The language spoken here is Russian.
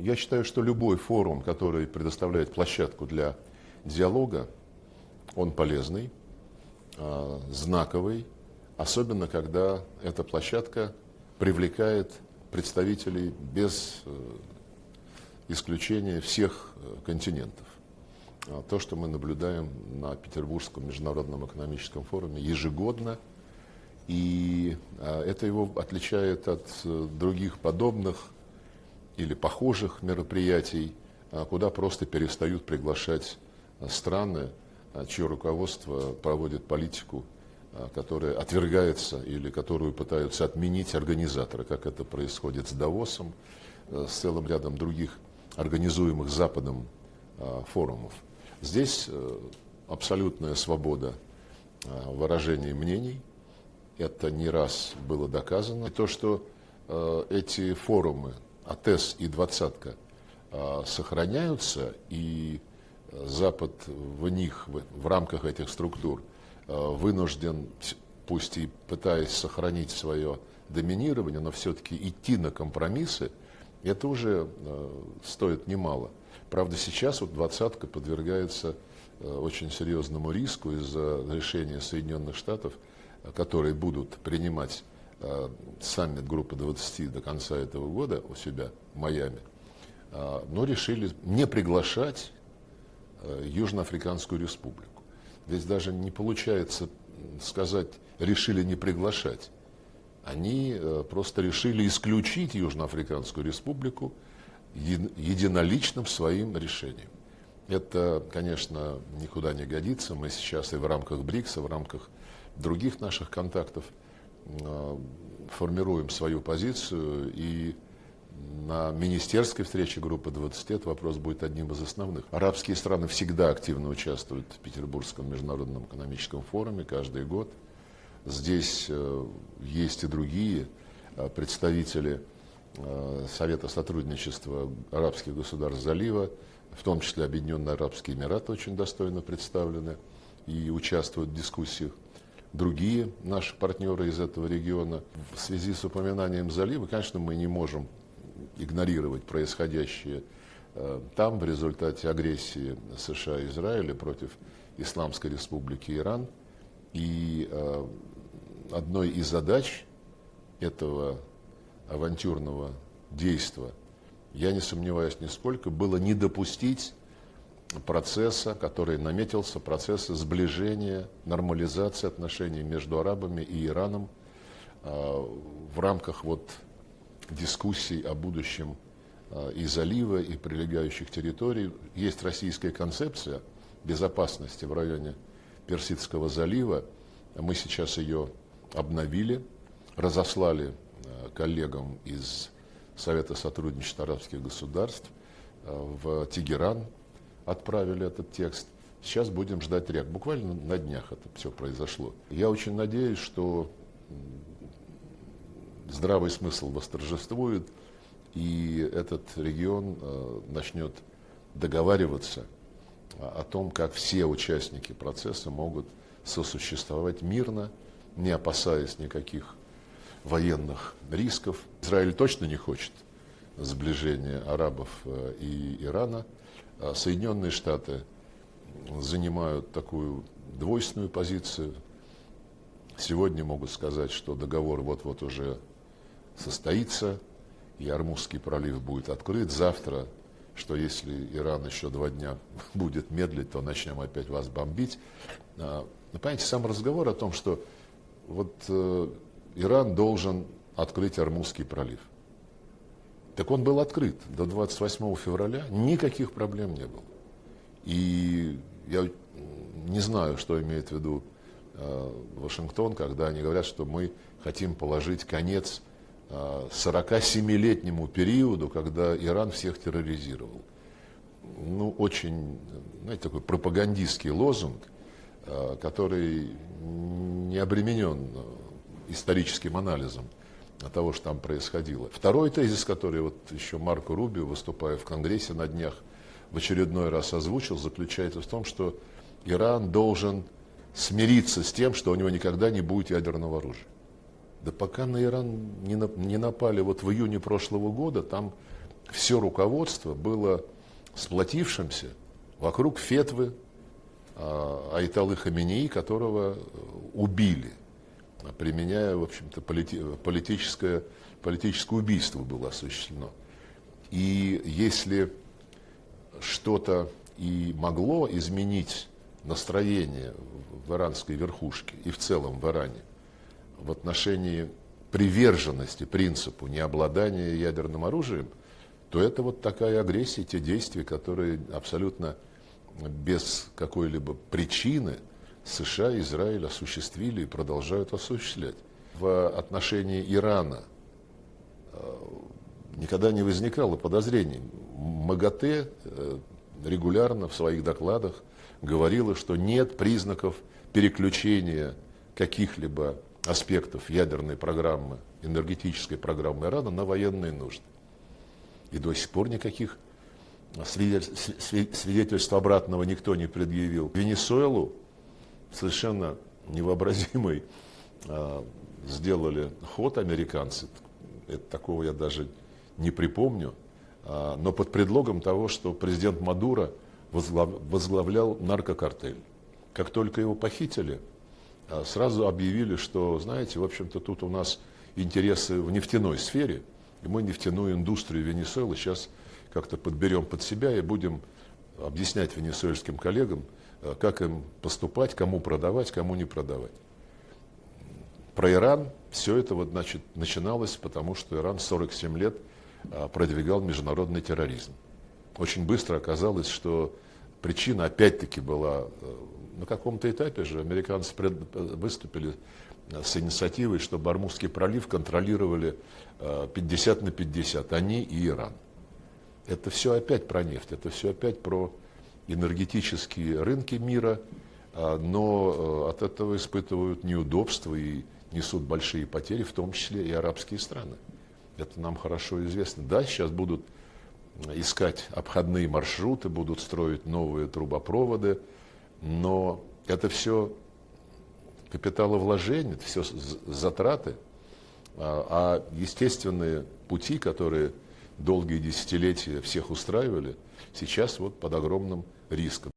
Я считаю, что любой форум, который предоставляет площадку для диалога, он полезный, знаковый, особенно когда эта площадка привлекает представителей без исключения всех континентов. То, что мы наблюдаем на Петербургском международном экономическом форуме ежегодно, и это его отличает от других подобных или похожих мероприятий, куда просто перестают приглашать страны, чье руководство проводит политику, которая отвергается или которую пытаются отменить организаторы, как это происходит с Давосом, с целым рядом других организуемых Западом форумов. Здесь абсолютная свобода выражения мнений. Это не раз было доказано. И то, что эти форумы, АТЭС и «Двадцатка», сохраняются, и Запад в них, в рамках этих структур, вынужден, пусть и пытаясь сохранить свое доминирование, но все-таки идти на компромиссы, это уже стоит немало. Правда, сейчас вот «Двадцатка» подвергается очень серьезному риску из-за решения Соединенных Штатов, которые будут принимать саммит группы 20 до конца этого года у себя в Майами, но решили не приглашать Южноафриканскую республику. Здесь даже не получается сказать, решили не приглашать. Они просто решили исключить Южноафриканскую республику единоличным своим решением. Это, конечно, никуда не годится. Мы сейчас и в рамках БРИКСа, в рамках других наших контактов формируем свою позицию, и на министерской встрече группы 20 этот вопрос будет одним из основных. Арабские страны всегда активно участвуют в Петербургском международном экономическом форуме каждый год. Здесь есть и другие представители Совета сотрудничества арабских государств Залива, в том числе Объединенные Арабские Эмираты очень достойно представлены и участвуют в дискуссиях. Другие наши партнеры из этого региона. В связи с упоминанием Залива, конечно, мы не можем игнорировать происходящее там в результате агрессии США и Израиля против Исламской Республики Иран. И одной из задач этого авантюрного действия, я не сомневаюсь нисколько, было не допустить процесса, который наметился, процесса сближения, нормализации отношений между арабами и Ираном в рамках дискуссий о будущем и залива, и прилегающих территорий. Есть российская концепция безопасности в районе Персидского залива. Мы сейчас ее обновили, разослали коллегам из Совета сотрудничества арабских государств в Тегеран, отправили этот текст. Сейчас будем ждать реакции. Буквально на днях это все произошло. Я очень надеюсь, что здравый смысл восторжествует, и этот регион начнет договариваться о том, как все участники процесса могут сосуществовать мирно, не опасаясь никаких военных рисков. Израиль точно не хочет сближения арабов и Ирана. Соединенные Штаты занимают такую двойственную позицию. Сегодня могут сказать, что договор вот-вот уже состоится, и Ормузский пролив будет открыт. Завтра, что если Иран еще 2 дня будет медлить, то начнем опять вас бомбить. Но, понимаете, сам разговор о том, что Иран должен открыть Ормузский пролив. Так он был открыт до 28 февраля, никаких проблем не было. И я не знаю, что имеет в виду Вашингтон, когда они говорят, что мы хотим положить конец 47-летнему периоду, когда Иран всех терроризировал. Очень, знаете, такой пропагандистский лозунг, который не обременен историческим анализом того, что там происходило. Второй тезис, который еще Марко Рубио, выступая в Конгрессе на днях, в очередной раз озвучил, заключается в том, что Иран должен смириться с тем, что у него никогда не будет ядерного оружия. Да пока на Иран не напали в июне прошлого года, там все руководство было сплотившимся вокруг фетвы Аятоллы Хаменеи, которого убили, применяя, в общем-то, политическое убийство было осуществлено. И если что-то и могло изменить настроение в иранской верхушке и в целом в Иране в отношении приверженности принципу необладания ядерным оружием, то это вот такая агрессия, те действия, которые абсолютно без какой-либо причины США и Израиль осуществили и продолжают осуществлять. В отношении Ирана никогда не возникало подозрений. МАГАТЭ регулярно в своих докладах говорила, что нет признаков переключения каких-либо аспектов ядерной программы, энергетической программы Ирана на военные нужды. И до сих пор никаких свидетельств обратного никто не предъявил. Венесуэлу совершенно невообразимый сделали ход американцы. Такого я даже не припомню. Но под предлогом того, что президент Мадуро возглавлял наркокартель. Как только его похитили, сразу объявили, что, знаете, в общем-то, тут у нас интересы в нефтяной сфере, и мы нефтяную индустрию Венесуэлы сейчас как-то подберем под себя и будем объяснять венесуэльским коллегам, как им поступать, кому продавать, кому не продавать. Про Иран все это вот, значит, начиналось, потому что Иран 47 лет продвигал международный терроризм. Очень быстро оказалось, что причина опять-таки была, на каком-то этапе же американцы выступили с инициативой, что Ормузский пролив контролировали 50 на 50, они и Иран. Это все опять про нефть, это все опять про энергетические рынки мира, но от этого испытывают неудобства и несут большие потери, в том числе и арабские страны. Это нам хорошо известно. Да, сейчас будут искать обходные маршруты, будут строить новые трубопроводы, но это все капиталовложения, это все затраты, а естественные пути, которые долгие десятилетия всех устраивали, сейчас вот под огромным риском.